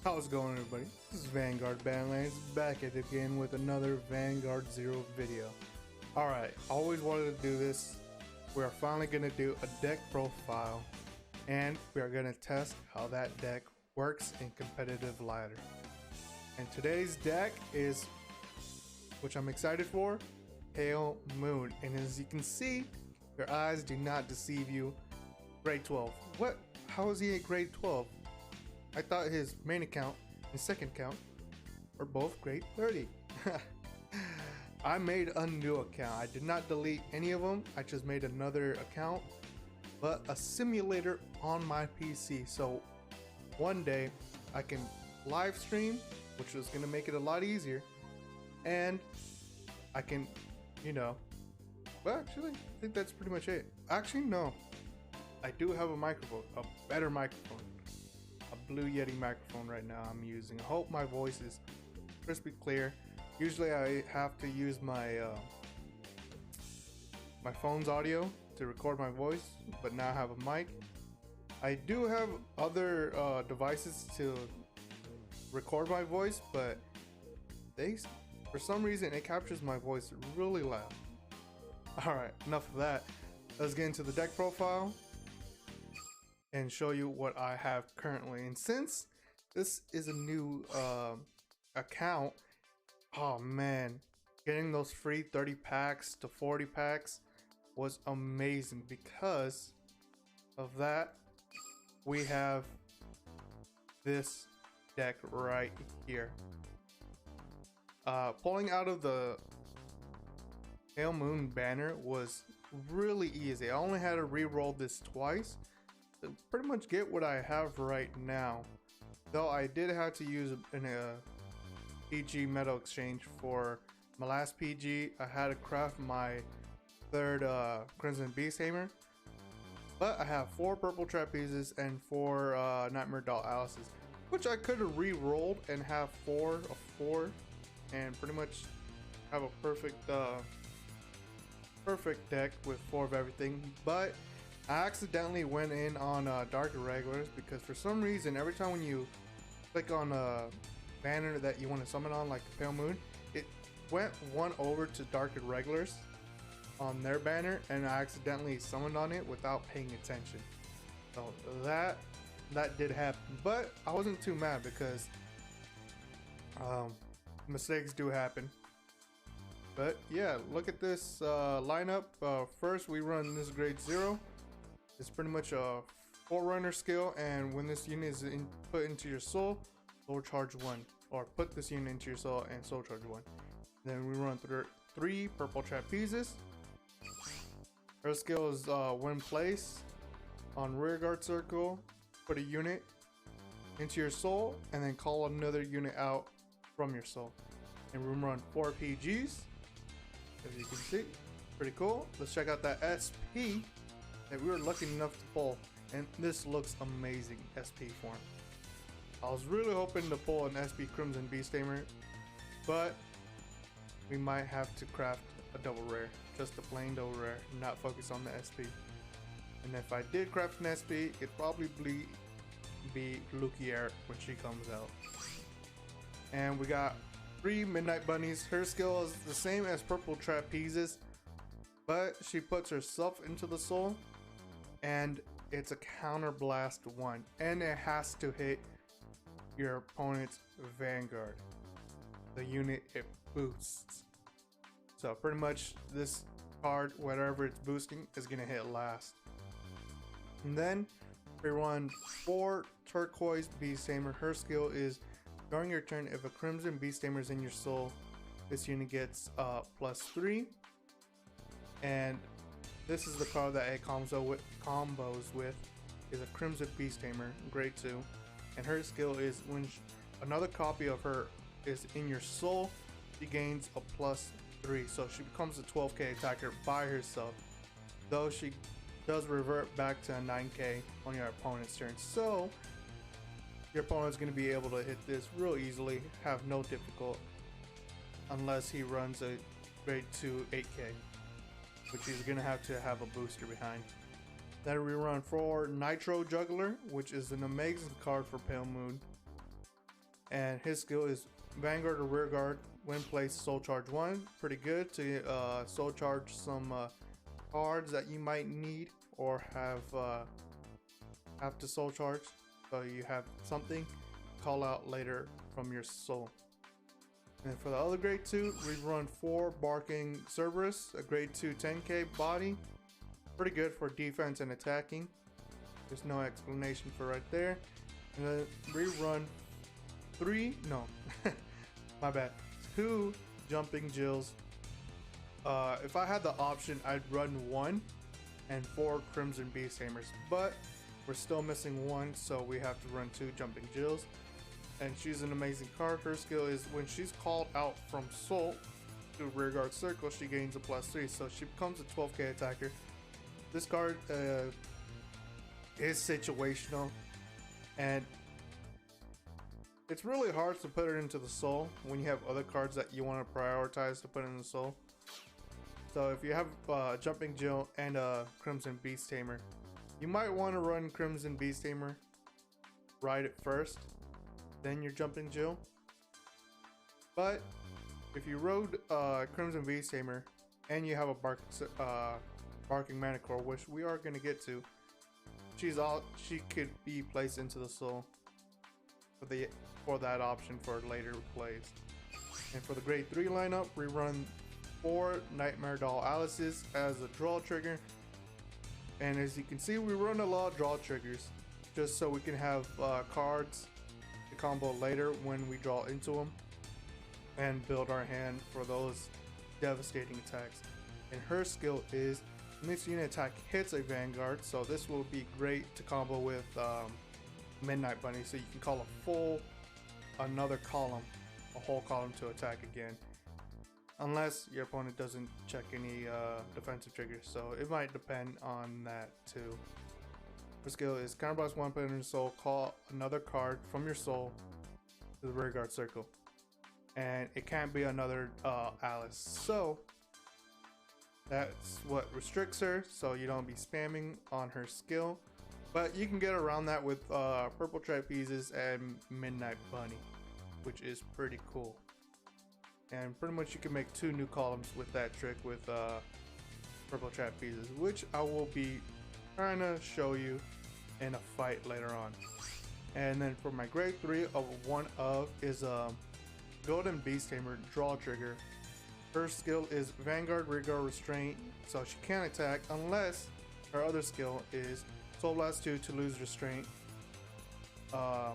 How's it going, everybody? This is Vanguard Badlands back at it again with another Vanguard Zero video. Alright, always wanted to do this. We are finally going to do a deck profile, and we are going to test how that deck works in competitive ladder. And today's deck is, which I'm excited for, Pale Moon. And as you can see, your eyes do not deceive you. Grade 12. What? How is he at grade 12? I thought his main account and second account were both grade 30. I made a new account. I did not delete any of them. I just made another account, but a simulator on my PC. So one day I can live stream, which is going to make it a lot easier. And I can, well, actually, I think that's pretty much it. Actually, no. I do have a microphone, a better microphone. A Blue Yeti microphone right now I'm using. I hope my voice is crispy clear. Usually I have to use my my phone's audio to record my voice, but now I have a mic. I do have other devices to record my voice, but for some reason it captures my voice really loud. Alright, enough of that. Let's get into the deck profile and show you what I have currently. And since this is a new account, oh man, getting those free 30 packs to 40 packs was amazing. Because of that, we have this deck right here. Pulling out of the Pale Moon banner was really easy. I only had to re-roll this twice to pretty much get what I have right now. Though I did have to use a PG metal exchange for my last PG. I had to craft my third Crimson Beast Hammer. But I have 4 purple trapezes and 4 Nightmare Doll Alices, which I could have re-rolled and have 4 of 4 and pretty much have a perfect deck with 4 of everything. But I accidentally went in on Dark Irregulars because for some reason every time when you click on a banner that you want to summon on, like Pale Moon, it went one over to Dark Irregulars on their banner, and I accidentally summoned on it without paying attention. So that did happen, but I wasn't too mad because mistakes do happen. But yeah, look at this lineup. First we run this grade 0. It's pretty much a Forerunner skill, and when this unit is put into your soul charge 1, or put this unit into your soul and soul charge 1. Then we run through 3 purple trapezes. Her skill is when placed on rear guard circle, put a unit into your soul and then call another unit out from your soul. And we run 4 PGs, as you can see. Pretty cool. Let's check out that SP that we were lucky enough to pull, and this looks amazing. SP form. I was really hoping to pull an SP Crimson Beast Tamer, but we might have to craft a double rare, just a plain double rare, not focus on the SP. And if I did craft an SP, it'd probably be Lukier when she comes out. And we got 3 Midnight Bunnies. Her skill is the same as purple trapezes, but she puts herself into the soul, and it's a counter blast 1, and it has to hit your opponent's Vanguard, the unit it boosts. So pretty much this card, whatever it's boosting, is gonna hit last. And then we run 4 Turquoise Beast Tamer. Her skill is during your turn, if a Crimson Beast Tamer is in your soul, this unit gets +3. And this is the card that it combos with is a Crimson Beast Tamer, grade 2. And her skill is when another copy of her is in your soul, she gains a +3. So she becomes a 12k attacker by herself, though she does revert back to a 9k on your opponent's turn. So your opponent's going to be able to hit this real easily, have no difficulty, unless he runs a grade 2 8k, which he's going to have a booster behind. Then we run for Nitro Juggler, which is an amazing card for Pale Moon. and his skill is Vanguard or Rear Guard. When placed, Soul Charge 1. Pretty good to Soul Charge some cards that you might need or have to Soul Charge. So you have something call out later from your soul. And for the other grade 2, we run 4 Barking Cerberus, a grade 2 10k body. Pretty good for defense and attacking. There's no explanation for right there. And then we run 3, no, my bad, 2 Jumping Jills. If I had the option, I'd run 1 and 4 Crimson Beast Hammers, but we're still missing 1, so we have to run 2 Jumping Jills. And she's an amazing card. Her skill is when she's called out from Soul to Rear Guard Circle, she gains a +3, so she becomes a 12k attacker. This card is situational, and it's really hard to put it into the soul when you have other cards that you want to prioritize to put in the soul. So if you have Jumping Jill and a Crimson Beast Tamer, you might want to run Crimson Beast Tamer, ride it first, then your Jumping Jill. But if you rode Crimson Beast Tamer and you have a Barking Manicore, which we are going to get to, she could be placed into the soul for that option for later plays. And for the grade 3 lineup, we run 4 Nightmare Doll Alices as a draw trigger. And as you can see, we run a lot of draw triggers just so we can have cards to combo later when we draw into them and build our hand for those devastating attacks. And her skill is when this unit attack hits a Vanguard, so this will be great to combo with Midnight Bunny, so you can call another column, a whole column to attack again, unless your opponent doesn't check any defensive triggers, so it might depend on that too. Her skill is counterblast 1, put it in your soul, call another card from your soul to the Rear Guard Circle, and it can't be another Alice, so that's what restricts her, so you don't be spamming on her skill. But you can get around that with Purple Trapezes and Midnight Bunny, which is pretty cool. And pretty much you can make 2 new columns with that trick with Purple Trapezes, which I will be trying to show you in a fight later on. And then for my grade 3 of 1 of is Golden Beast Tamer draw trigger. Her skill is Vanguard, Rear Guard, Restraint, so she can't attack unless her other skill is Soul Blast 2 to lose Restraint. Yeah,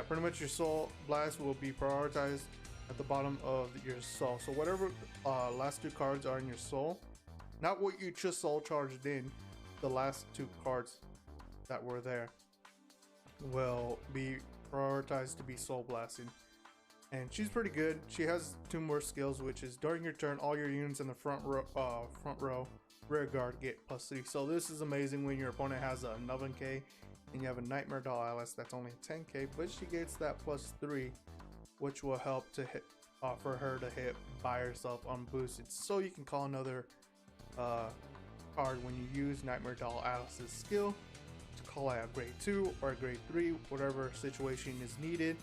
pretty much your Soul Blast will be prioritized at the bottom of your soul. So whatever last 2 cards are in your soul, not what you just soul charged in, the last 2 cards that were there will be prioritized to be Soul Blasting. And she's pretty good. She has 2 more skills, which is during your turn, all your units in the front row Rear Guard get +3. So this is amazing when your opponent has a 11k and you have a Nightmare Doll Alice that's only 10k, but she gets that +3, which will help to hit for her to hit by herself unboosted. So you can call another card when you use Nightmare Doll Alice's skill to call out a grade 2 or a grade 3, whatever situation is needed.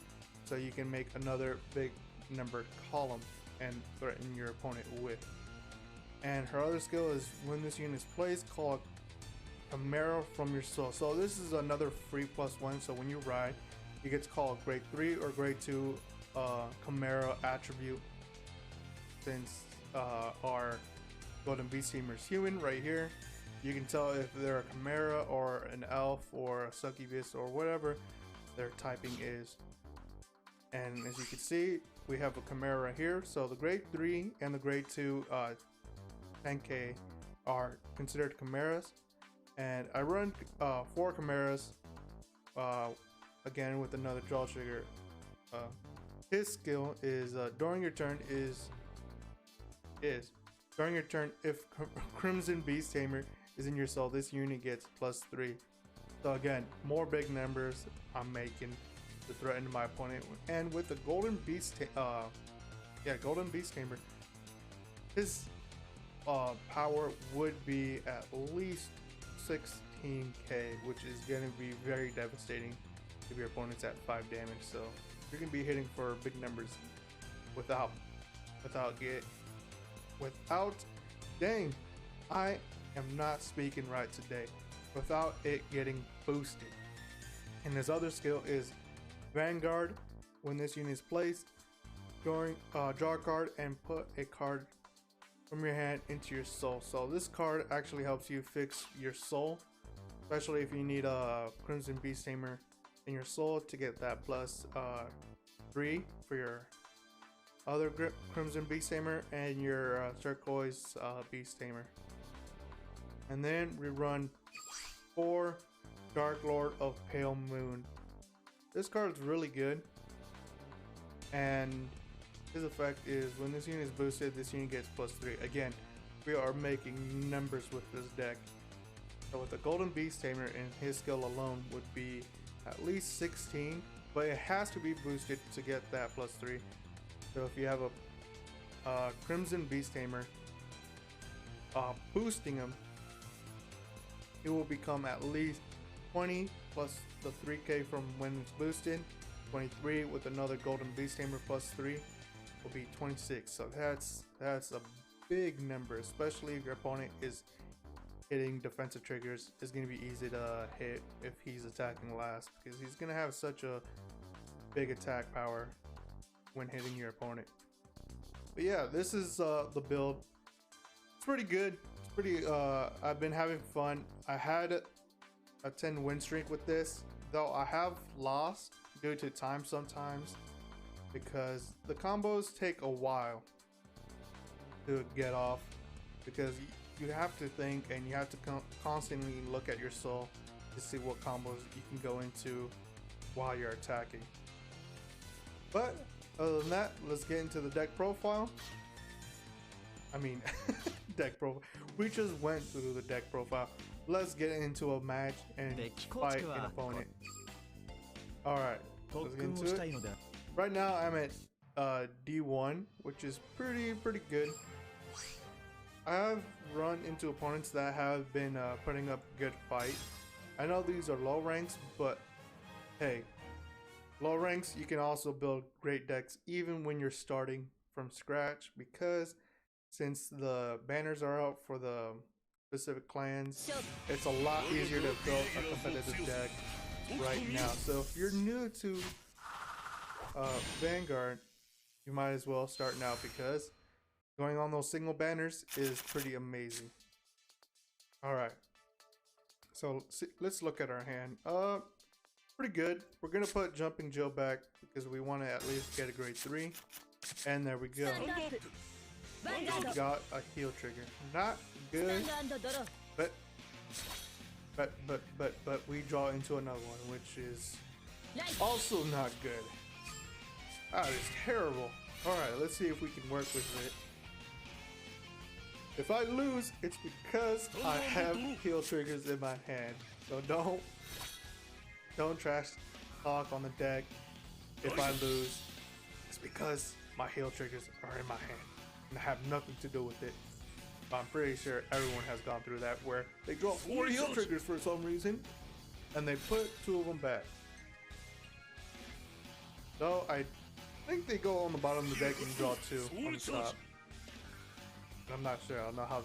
So you can make another big numbered column and threaten your opponent with. And her other skill is when this unit is placed, call a Chimera from your soul. So this is another free +1. So when you ride, you get to call a grade 3 or grade 2 Chimera attribute. Since our Golden Beast Tamer is human right here, you can tell if they're a Chimera or an elf or a succubus or whatever their typing is. And as you can see, we have a Chimera right here. So the grade 3 and the grade 2 10k are considered Chimeras. And I run 4 Chimeras again with another draw trigger. His skill is during your turn during your turn, if Crimson Beast Tamer is in your soul, this unit gets +3. So again, more big numbers I'm making to threaten my opponent. And with the Golden Beast Golden Beast Tamer, his power would be at least 16k, which is going to be very devastating if your opponent's at 5 damage. So you're gonna be hitting for big numbers without dang, I am not speaking right today, without it getting boosted. And his other skill is Vanguard. When this unit is placed, draw a card and put a card from your hand into your soul. So this card actually helps you fix your soul, especially if you need a Crimson Beast Tamer in your soul to get that plus 3 for your other Crimson Beast Tamer and your Turquoise Beast Tamer. And then we run 4 Dark Lord of Pale Moon. This card is really good, and his effect is when this unit is boosted, this unit gets plus 3. Again, we are making numbers with this deck. So with the Golden Beast Tamer, and his skill alone would be at least 16, but it has to be boosted to get that plus 3. So if you have a Crimson Beast Tamer, boosting him, it will become at least 20 plus the 3k from when it's boosted. 23 with another Golden Beast Tamer plus 3 will be 26. So that's a big number, especially if your opponent is hitting defensive triggers. It's going to be easy to hit if he's attacking last, because he's going to have such a big attack power when hitting your opponent. But yeah, this is the build. It's pretty good. It's pretty I've been having fun. I had a 10 win streak with this, though I have lost due to time sometimes, because the combos take a while to get off, because you have to think and you have to constantly look at your soul to see what combos you can go into while you're attacking. But other than that, let's get into the deck profile. I mean, deck profile. We just went through the deck profile. Let's get into a match and fight an opponent. Alright, let's get into it. Right now I'm at D1, which is pretty good. I have run into opponents that have been putting up good fight. I know these are low ranks, but hey, low ranks, you can also build great decks even when you're starting from scratch, because since the banners are out for the specific clans, it's a lot easier to build a competitive deck right now. So if you're new to Vanguard, you might as well start now, because going on those single banners is pretty amazing. Alright, so let's look at our hand. Pretty good. We're gonna put Jumping Joe back because we want to at least get a grade 3. And there we go. We got a heal trigger. Not good, but we draw into another one, which is also not good. That is terrible. Alright, let's see if we can work with it. If I lose, it's because I have heal triggers in my hand. So don't trash talk on the deck. If I lose, it's because my heal triggers are in my hand and I have nothing to do with it. I'm pretty sure everyone has gone through that, where they draw 4 heal triggers for some reason and they put 2 of them back. So I think they go on the bottom of the deck and draw 2 on the top. I'm not sure. I don't know how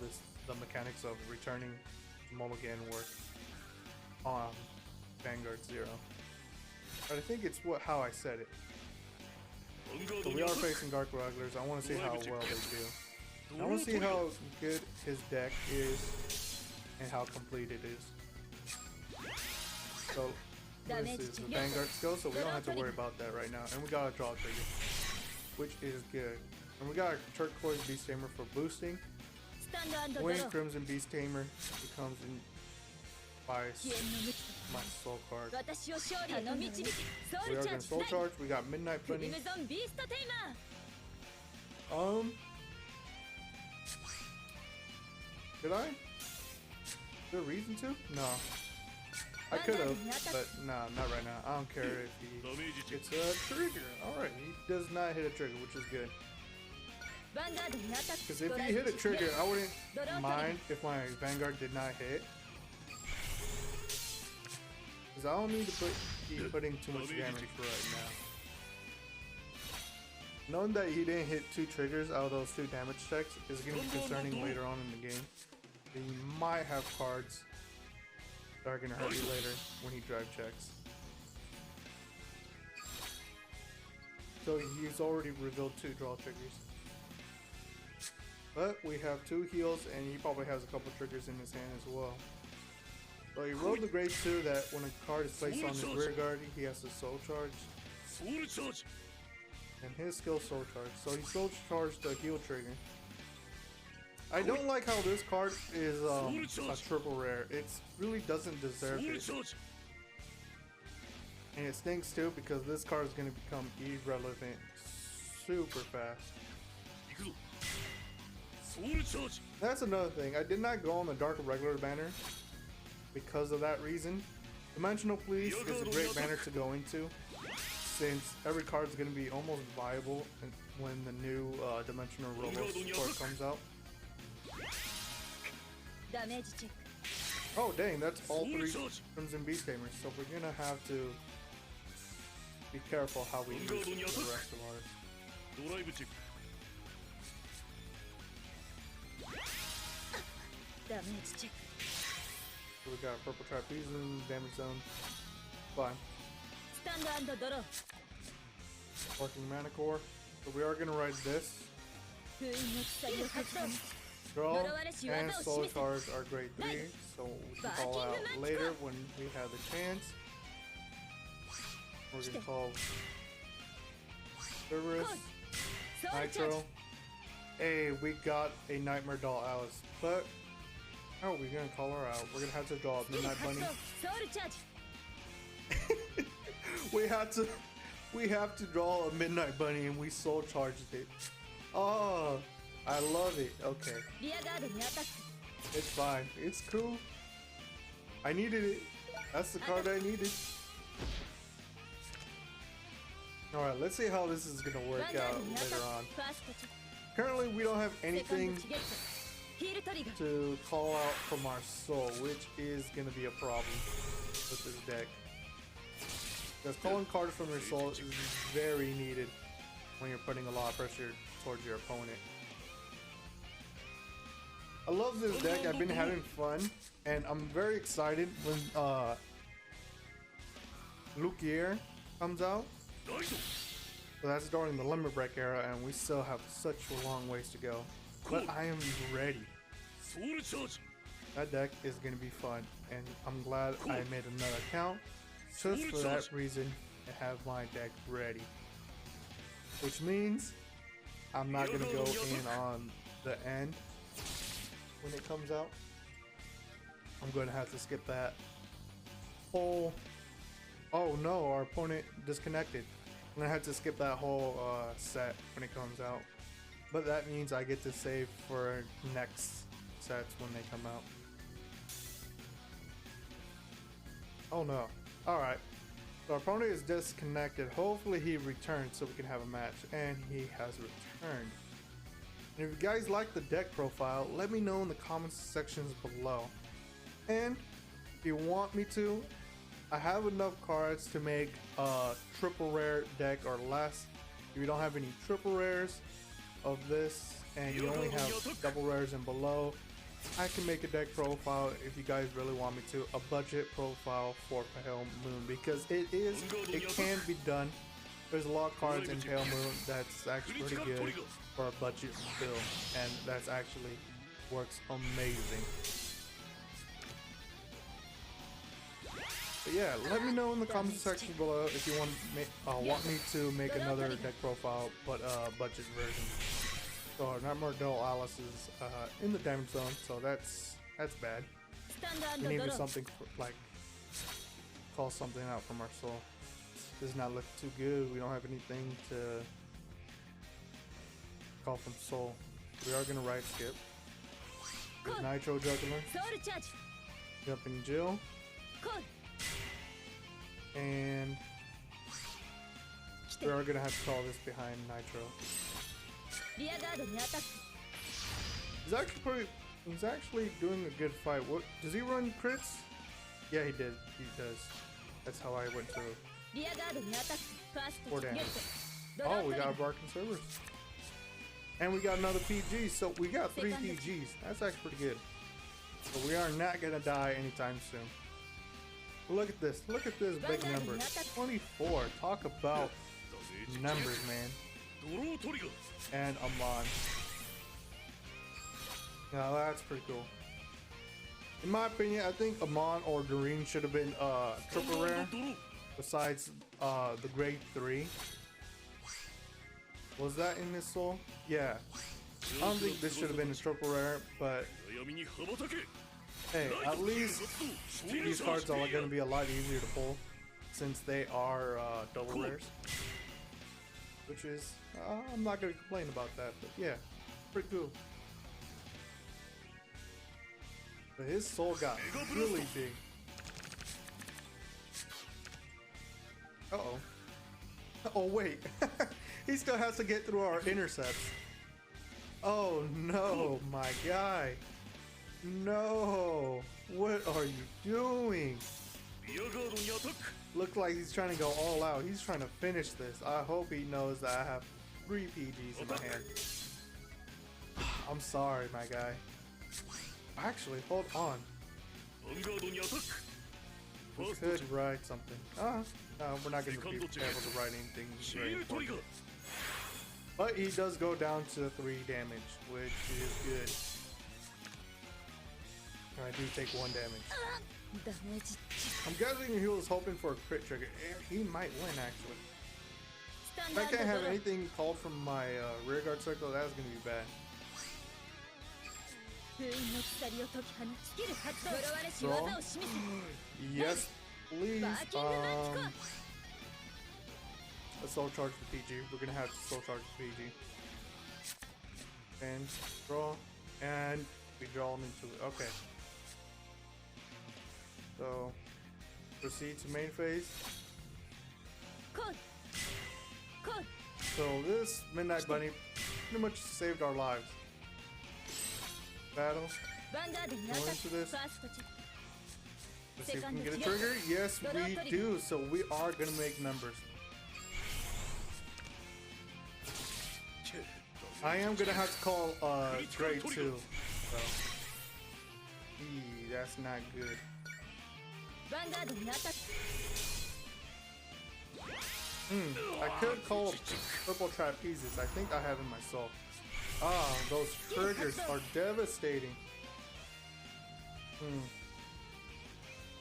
the mechanics of returning Mulligan work on Vanguard 0. But I think it's how I said it. So we are facing Dark Regulars. I want to see how well they do. I want to see how good his deck is and how complete it is. So this is the Vanguard skill, so we don't have to worry about that right now. And we got a draw trigger, which is good. And we got a Turquoise Beast Tamer for boosting. When Crimson Beast Tamer becomes in by my soul card. We are gonna soul charge. We got Midnight Bunny. Did I? Is there a reason to? No. I could have, but nah, not right now. I don't care if he gets a trigger. Alright, he does not hit a trigger, which is good. Because if he hit a trigger, I wouldn't mind if my Vanguard did not hit. Because I don't need to keep putting too much damage for right now. Knowing that he didn't hit 2 triggers out of those 2 damage checks is going to be concerning later on in the game. He might have cards that are going to hurt you later when he drive checks. So he's already revealed 2 draw triggers. But we have 2 heals and he probably has a couple triggers in his hand as well. So he rolled the grade 2 that when a card is placed on his rear guard, he has to soul charge. And his skill soul charge. So he soul charged the heal trigger. I don't like how this card is a triple rare. It really doesn't deserve it. And it stinks too because this card is going to become irrelevant super fast. That's another thing. I did not go on the Dark Regular banner because of that reason. Dimensional Police is a great banner to go into since every card is going to be almost viable when the new Dimensional Robo support comes out. Oh dang, that's all 3 Crimson Beast Tamers, so we're gonna have to be careful how we use the rest of ours. So we got Purple Trapezium, Damage Zone, fine. Working Mana Core, so we are gonna ride this. Draw and Soul Charge are grade 3, so we can call out later when we have the chance. We're gonna call Cerberus, Nitro. Hey, we got a Nightmare Doll Alice, but how are we gonna call her out? We're gonna have to draw a Midnight Bunny. we have to draw a Midnight Bunny, and we soul charged it. Oh, I love it. Okay, it's fine. It's cool. I needed it. That's the card I needed. All right, let's see how this is gonna work out later on. Currently, we don't have anything to call out from our soul, which is gonna be a problem with this deck. Because calling cards from your soul is very needed when you're putting a lot of pressure towards your opponent. I love this deck. I've been having fun, and I'm very excited when Lukier comes out. So that's during the Limit Break era, and we still have such a long ways to go. But I am ready. That deck is going to be fun, and I'm glad I made another account just for that reason to have my deck ready. Which means I'm not going to go in on the end when it comes out. I'm going to have to skip that whole... Oh no, our opponent disconnected. I'm going to have to skip that whole set when it comes out. But that means I get to save for next sets when they come out. Oh no. Alright. So our opponent is disconnected. Hopefully he returns so we can have a match. And he has returned. And if you guys like the deck profile, let me know in the comments sections below. And if you want me to, I have enough cards to make a triple rare deck or less. If you don't have any triple rares of this and you only have double rares and below, I can make a deck profile if you guys really want me to, a budget profile for Pale Moon, because it can be done. There's a lot of cards in Pale Moon that's actually pretty good for a budget build, and that's actually works amazing. But yeah, let me know in the comment section below if you want me to make another deck profile, but budget version. So our Nightmare Doll Alice is in the damage zone, so that's bad. We need to do something like call something out from our soul. Does not look too good. We don't have anything to call from soul. We are gonna ride skip. There's Nitro Juggler, Jumping Jill, and we are gonna have to call this behind Nitro. He's actually doing a good fight. What does he run crits? Yeah, he did. He does. That's how I went to リアガードにアタックファースト 4 damage. ゲットドロ Oh, ー we トリ got ガ a Barking Cerberus. And we got another PG, so we got 3 PGs. That's actually pretty good. So we are not gonna die anytime soon. Look at this big number. 24. Talk about numbers, man. And Amon. Now that's pretty cool. In my opinion, I think Amon or Doreen should have been triple rare. Besides the grade 3. Was that in this soul? Yeah. I don't think this should have been a triple rare, but hey, at least these cards are going to be a lot easier to pull since they are double rares. Which is, I'm not going to complain about that, but yeah, pretty cool. But his soul got really big. Uh-oh. Oh, wait. He still has to get through our intercepts. Oh, no, my guy. No. What are you doing? Looks like he's trying to go all out. He's trying to finish this. I hope he knows that I have 3 PGs in my hand. I'm sorry, my guy. Actually, hold on. We could write something. No, we're not going to be able to write anything very important. But he does go down to 3 damage, which is good. I do take 1 damage. I'm guessing he was hoping for a crit trigger. He might win, actually. If I can't have anything called from my rear guard circle, that's going to be bad. So, yes, please. Let's soul charge the PG. We're gonna have to soul charge the PG. And draw, and we draw him into it. Okay. So proceed to main phase. So this Midnight Bunny pretty much saved our lives. Battle. Go into this. Let's see if we can get a trigger. Yes, we do. So we are gonna make numbers. I am gonna have to call grade 2. So. That's not good. I could call purple trapezes. I think I have in my soul. Ah, those triggers are devastating.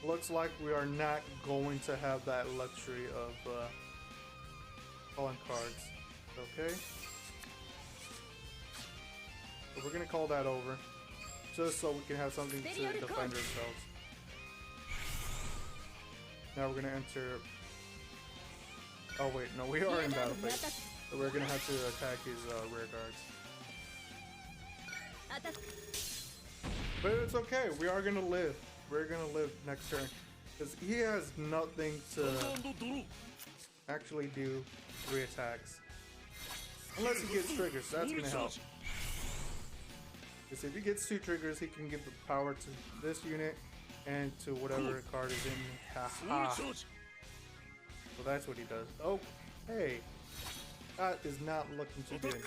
Looks like we are not going to have that luxury of calling cards. Okay. So we're gonna call that over, just so we can have something to defend ourselves. Now we're gonna enter. Oh wait, no, we are in battle phase. So we're gonna have to attack his rear guards. But it's okay. We are gonna live. We're gonna live next turn because he has nothing to actually do 3 attacks unless he gets triggers. So that's gonna help. Because if he gets 2 triggers, he can give the power to this unit and to whatever card is in. Haha. So that's what he does. Oh, hey, that is not looking too good.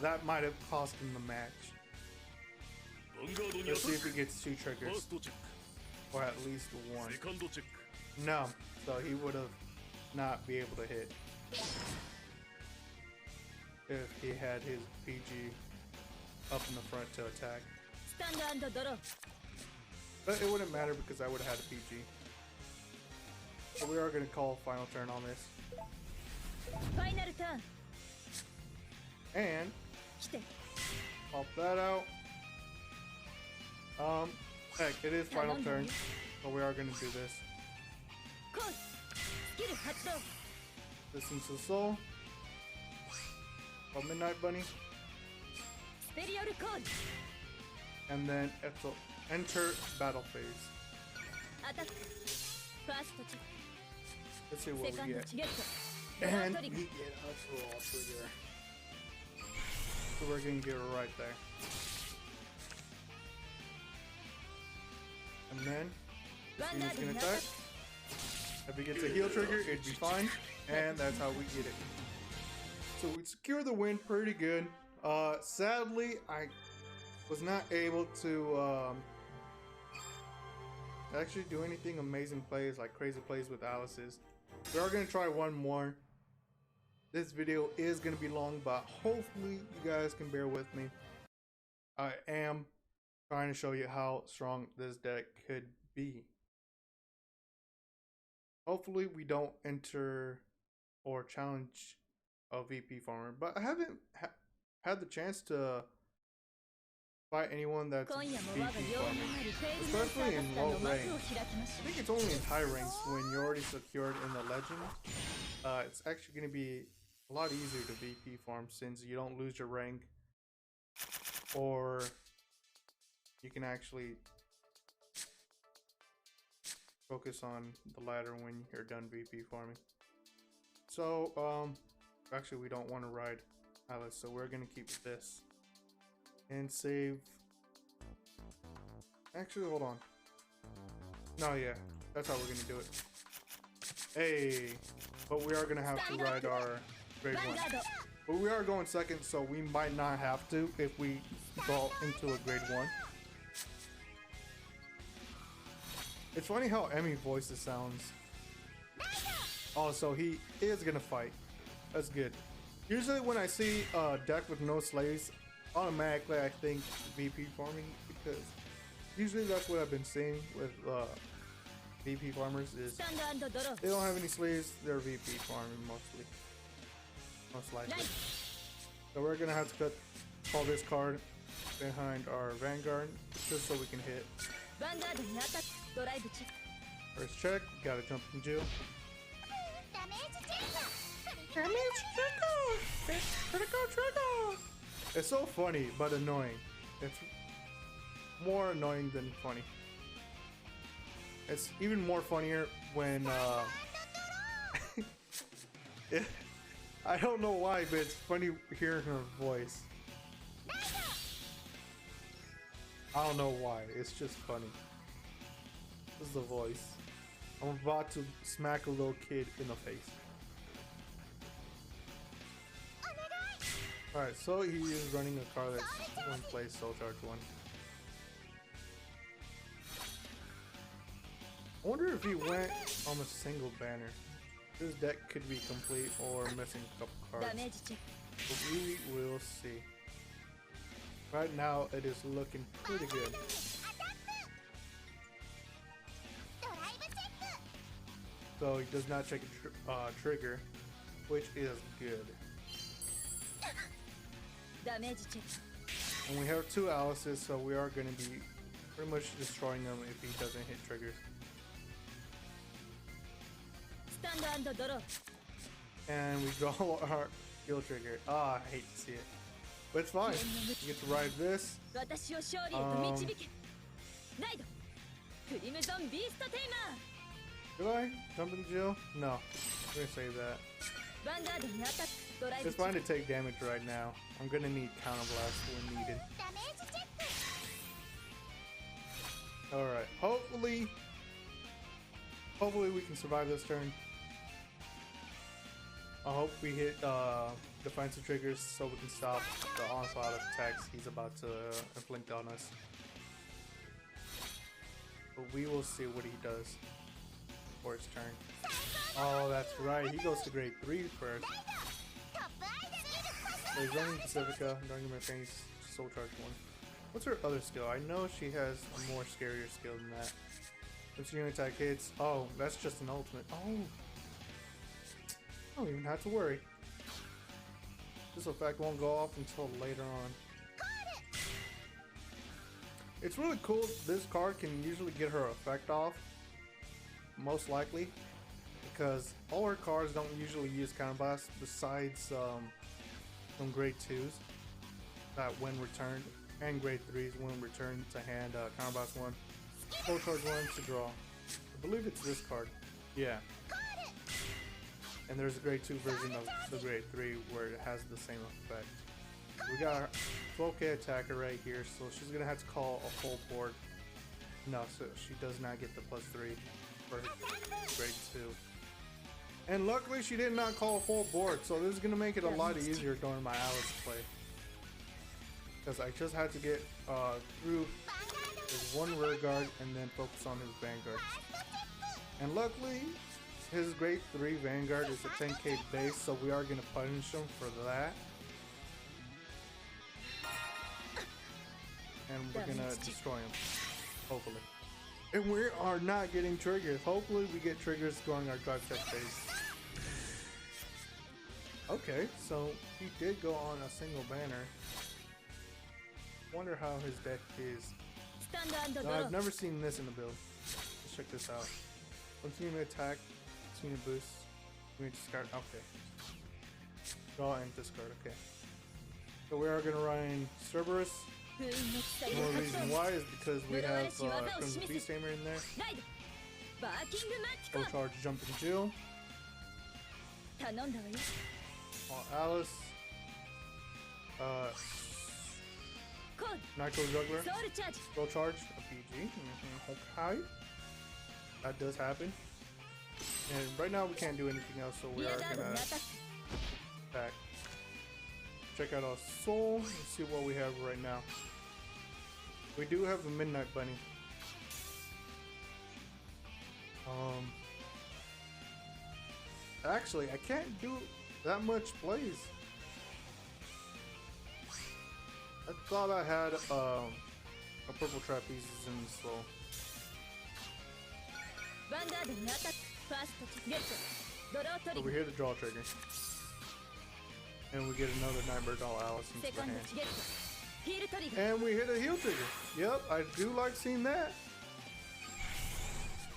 That might have cost him the match. Let's see if he gets 2 triggers, or at least 1. No, so he would have not be able to hit if he had his PG up in the front to attack. But it wouldn't matter because I would have had a PG. So we are going to call final turn on this. And pop that out. Heck, it is final turn, so we are going to do this. Listen to soul. Oh, Midnight Bunny. And then enter battle phase. Let's see what we get. And we get a draw trigger. So we're gonna get it right there. And then See who's gonna attack. If he gets a heal trigger, it'd be fine. And that's how we get it. So we secure the win pretty good. Sadly, I was not able to actually do anything amazing plays, like crazy plays with Alice's. We are going to try one more. This video is going to be long, but hopefully you guys can bear with me. I am trying to show you how strong this deck could be. Hopefully we don't enter or challenge a VP farmer, but I haven't had the chance to fight anyone that's VP farming, especially in low rank. I think it's only in high ranks when you're already secured in the legend. It's actually going to be a lot easier to VP farm since you don't lose your rank, or you can actually focus on the ladder when you're done VP farming. So actually we don't want to ride Alice, so we're gonna keep this and save. Actually, hold on. No, yeah, that's how we're gonna do it. Hey, but we are gonna have to ride our grade 1. But we are going second, so we might not have to if we go into a grade 1. It's funny how Emmy voices sounds. Oh, so he is gonna fight. That's good. Usually when I see a deck with no slaves, automatically I think VP farming, because usually that's what I've been seeing with VP farmers is they don't have any slaves, they're VP farming mostly. Most likely. So we're gonna have to put all this card behind our Vanguard just so we can hit. First check, gotta jump in jail. Critical trigger! It's so funny, but annoying. It's more annoying than funny. It's even more funnier when I don't know why, but it's funny hearing her voice. I don't know why, it's just funny. This is the voice. I'm about to smack a little kid in the face. Alright, so he is running a car that's one place, Soul Charge 1. I wonder if he went on a single banner. This deck could be complete or missing a couple cards. But we will see. Right now, it is looking pretty good. So he does not check a trigger, which is good. And we have 2 Alices, so we are going to be pretty much destroying him if he doesn't hit triggers. And we draw our heal trigger. Ah, I hate to see it. But it's fine. We get to ride this. Did I jump in jail? No. We're gonna save that. It's fine to take damage right now. I'm gonna need counterblast when needed. Alright, hopefully we can survive this turn. I hope we hit defensive triggers so we can stop the onslaught of attacks he's about to inflict on us. But we will see what he does for his turn. Oh, that's right. He goes to grade 3 first. So he's running Pacifica, running my face, Soul Charge 1. What's her other skill? I know she has a more scarier skill than that. If unit attack hits, oh, that's just an ultimate. Oh, I don't even have to worry. This effect won't go off until later on. It's really cool. This card can usually get her effect off, most likely, because all her cards don't usually use counterblast besides some grade 2s that when returned, and grade 3s when returned to hand counterblast 1, Soul Charge 1 to draw. I believe it's this card. Yeah. And there's a grade 2 version of the grade 3 where it has the same effect. We got our 12k attacker right here, so she's gonna have to call a full board No, so she does not get the +3 for grade 2. And luckily she did not call a full board, so this is going to make it a lot easier during my Alice play. Because I just had to get through his one rear guard and then focus on his Vanguard. And luckily, his grade 3 Vanguard is a 10k base, so we are going to punish him for that. And we're going to destroy him, hopefully. And we are not getting triggers. Hopefully we get triggers going our drive tech phase. Okay, so he did go on a single banner. Wonder how his deck is. No, I've never seen this in the build. Let's check this out. Continue to attack, continue to boost, continue to discard. Okay. Draw and discard. Okay. So we are gonna run Cerberus. The only reason why is because we have Crimson Beast Tamer in there. Full charge Jumping Jill. Alice. Nitro Juggler. Full charge a PG. Okay. That does happen. And right now we can't do anything else, so we are gonna attack. Check out our soul and see what we have right now. We do have a Midnight Bunny. Actually, I can't do that much plays. I thought I had a purple trapeze in the slow. So we hit a draw trigger. And we get another Nightmare Doll Alice into the hand. And we hit a heal trigger. Yep, I do like seeing that.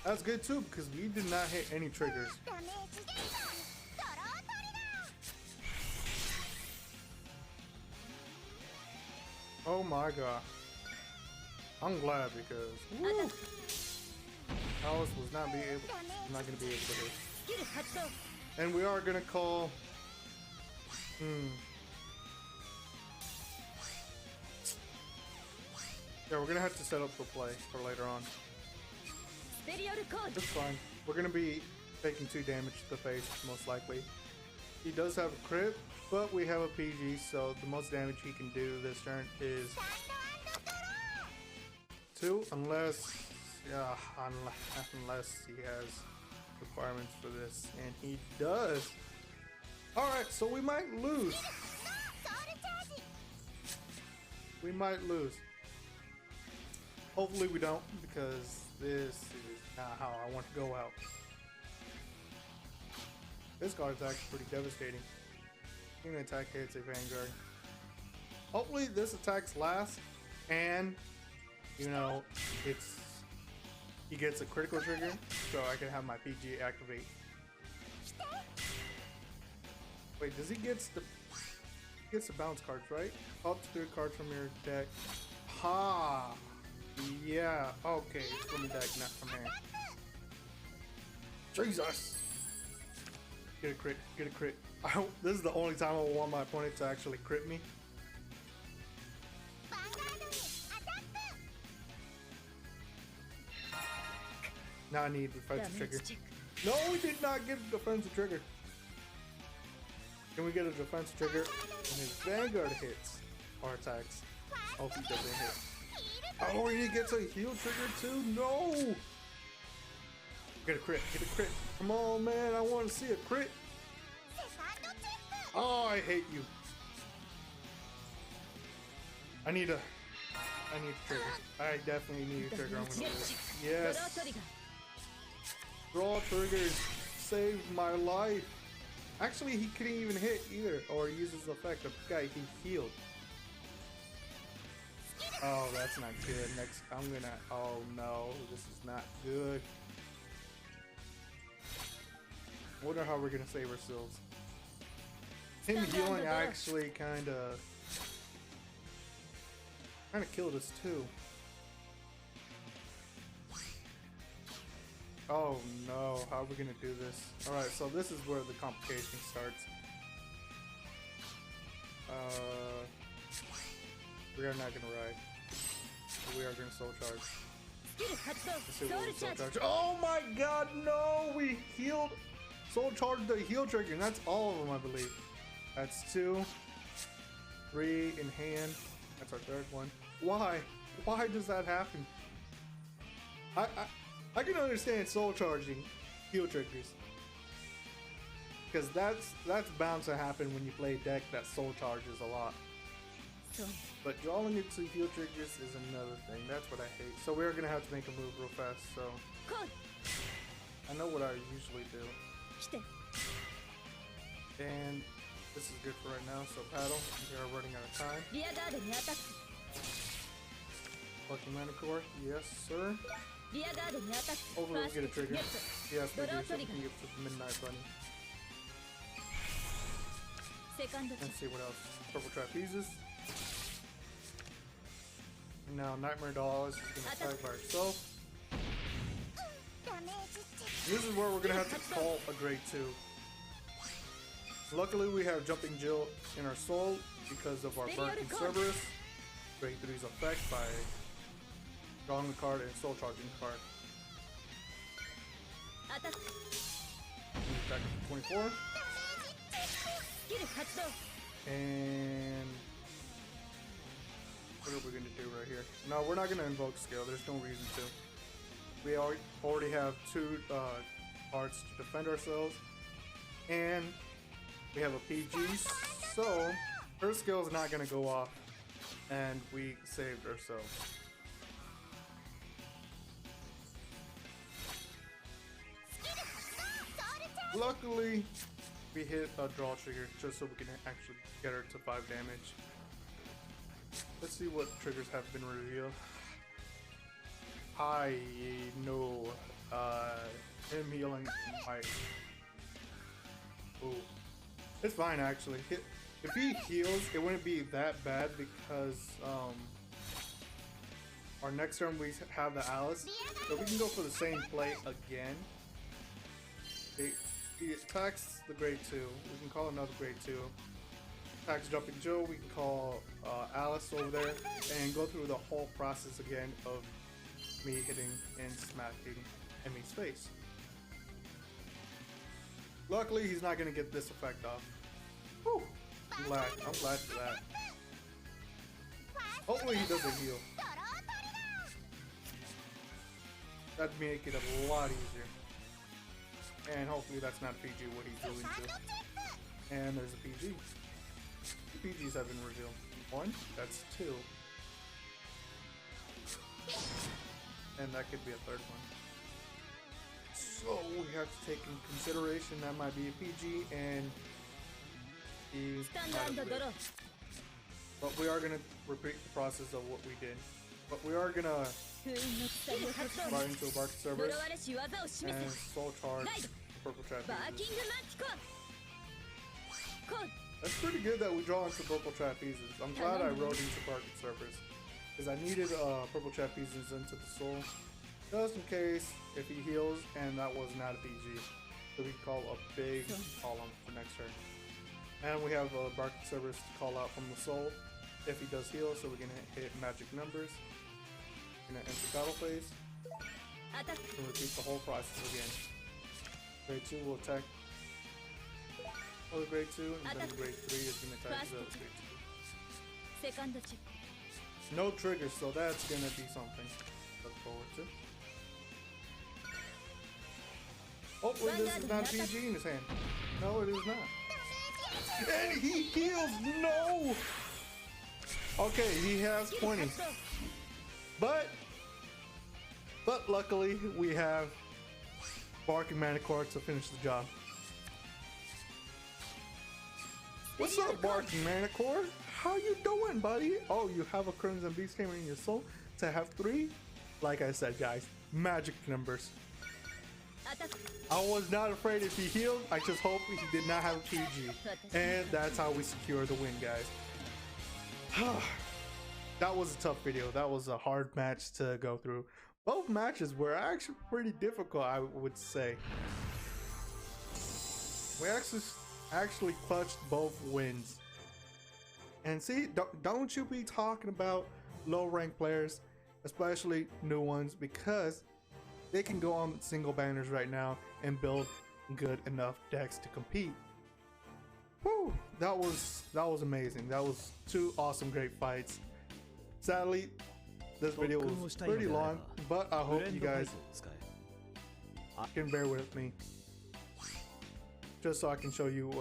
That's good too, because we did not hit any triggers. Oh my god. I'm glad because woo, Alice was not gonna be able to hit. And we are gonna call yeah, we're gonna have to set up the play for later on. It's fine. We're gonna be taking 2 damage to the face, most likely. He does have a crit, but we have a PG, so the most damage he can do this turn is 2, unless he has requirements for this, and he does. Alright, so we might lose. We might lose. Hopefully we don't, because this is not how I want to go out. This card attack is pretty devastating. Human attack hits a Vanguard. Hopefully this attacks last, and you know, he gets a critical trigger, so I can have my PG activate. Wait, does he gets the bounce cards, right? Up to 3 cards from your deck. Ha! Yeah, okay, from the deck, not from hand. Jesus! Get a crit, get a crit. This is the only time I want my opponent to actually crit me. Now I need defensive trigger. No, we did not get a defensive trigger. Can we get a defensive trigger when his Vanguard hits or attacks? Oh, he doesn't hit. Oh, he gets a heal trigger too? No! Get a crit, get a crit. Come on, man, I want to see a crit. Oh, I hate you. I need a trigger. I definitely need a trigger. I'm gonna lose. Yes. Draw triggers saved my life. Actually, he couldn't even hit either, or use his effect. The guy he healed. Oh, that's not good. Next, I'm gonna. Oh no, this is not good. I wonder how we're gonna save ourselves. Him healing actually kind of killed us too. Oh no, how are we gonna do this? Alright, so this is where the complication starts. We are not gonna ride. We are gonna soul charge. キル発動 Let's see ソウ what ル we チャ soul ージ charge. Oh my god, no! We healed soul charge the heal trigger, and that's all of them, I believe. That's 2, 3 in hand. That's our third one. Why? Why does that happen? I can understand soul charging heal triggers, because that's bound to happen when you play a deck that soul charges a lot. そう But drawing it to heal triggers is another thing. That's what I hate. So we're gonna have to make a move real fast. So 来い I know what I usually do, 来て and this is good for right now. So paddle. We are running out of time. リアガードにアタック Lucky Manicore. Yes, sir. リアガードにアタック Hopefully we get a trigger. ゲット Yes, we do. Draw So we trigger. can get to the Midnight Bunny. セカンドチェ Let's see what else. Purple Trapezes. And now Nightmare Doll is gonna attack by herself. This is where we're gonna have to call a grade 2. Luckily we have Jumping Jill in our soul because of our Burnt Cerberus. Grade 3's effect by drawing the card and soul charging the card. アタック Back up to 24. スキル発動 And what are we gonna do right here? No, we're not gonna invoke skill. There's no reason to. We already have 2 cards to defend ourselves, and we have a PG, so her skill is not gonna go off, and we saved ourselves. Luckily, we hit a draw trigger just so we can actually get her to 5 damage. Let's see what triggers have been revealed. I know him healing my. Ooh. It's fine actually. If he heals, it wouldn't be that bad because our next turn we have the Alice, so we can go for the same play again. He attacks the grade 2. We can call another grade 2. Attacks Jumping Joe. We can call Alice over there and go through the whole process again of me hitting and smacking Emmy's face. Luckily, he's not gonna get this effect off. Whew. I'm glad for that. Hopefully, he doesn't heal. That'd make it a lot easier. And hopefully that's not PG what he's doing too. And there's a PG. 2 PGs have been revealed. 1, that's 2. And that could be a 3rd one. So we have to take in consideration that might be a PG and he's スタンドアンドドロー but we are gonna repeat the process of what we did. But we are gonna 封印の鎖を発動 fly into a Bark 呪 Cerberus われし技を示 and せ soul charge the Purple バー Trapezes. キングマンティコ来い That's pretty good that we draw into Purple Trapezes. I'm glad I wrote into Bark Cerberus because I needed Purple Trapezes into the soul just in case if he heals and that was not a PG. So we can call a big column for next turn. And we have Bark Cerberus to call out from the soul if he does heal, so we can hit magic numbers. Gonna enter battle phase アタック and repeat the whole process again. Grade 2 will attack other grade 2, and then grade 3 is gonna attack the other grade セカンドチェック 2. No triggers, so that's gonna be something to look forward to. Hopefully this is not PG in his hand. No, it is not. And he heals! No! Okay, he has 20. But luckily we have Barking Manicore to finish the job. What's up, Barking Manicore? How you doing, buddy? Oh, you have a Crimson Beast Tamer in your soul to have 3? Like I said, guys, magic numbers. アタック I was not afraid if he healed. I just hope he did not have a PG. And that's how we secure the win, guys. That was a tough video. That was a hard match to go through. Both matches were actually pretty difficult, I would say. We actually clutched both wins. And see, don't you be talking about low rank players, especially new ones, because they can go on single banners right now and build good enough decks to compete. Whew, that was amazing. That was two awesome, great fights. Sadly, this video was pretty long, but I hope you guys can bear with me, just so I can show you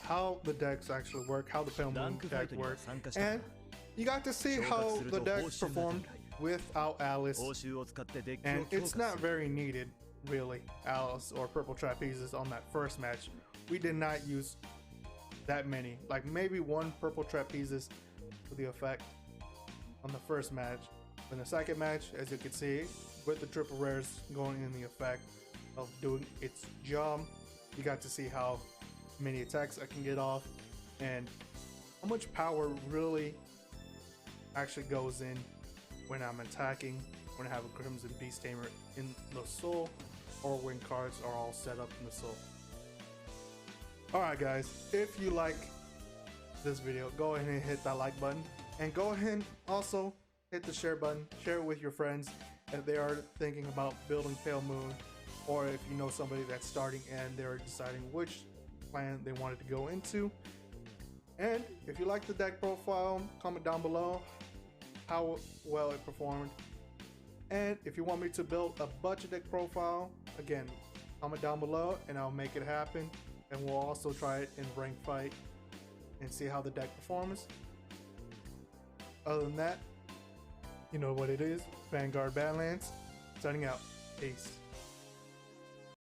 how the decks actually work, how the Pale Moon deck works, and you got to see how the decks performed without Alice. And it's not very needed, really, Alice or Purple Trapezes on that first match. We did not use that many, like maybe one Purple Trapezes for the effect on the first match. In the second match, as you can see, with the triple rares going in the effect of doing its job, you got to see how many attacks I can get off and how much power really actually goes in when I'm attacking, when I have a Crimson Beast Tamer in the soul, or when cards are all set up in the soul. Alright guys, if you like this video, go ahead and hit that like button, and go ahead and also hit the share button. Share it with your friends if they are thinking about building Pale Moon, or if you know somebody that's starting and they're deciding which clan they wanted to go into. And if you like the deck profile, comment down below how well it performed. And if you want me to build a budget deck profile, again, comment down below and I'll make it happen. And we'll also try it in ranked fight and see how the deck performs. Other than that, you know what it is. Vanguard Badlands, signing out. Peace.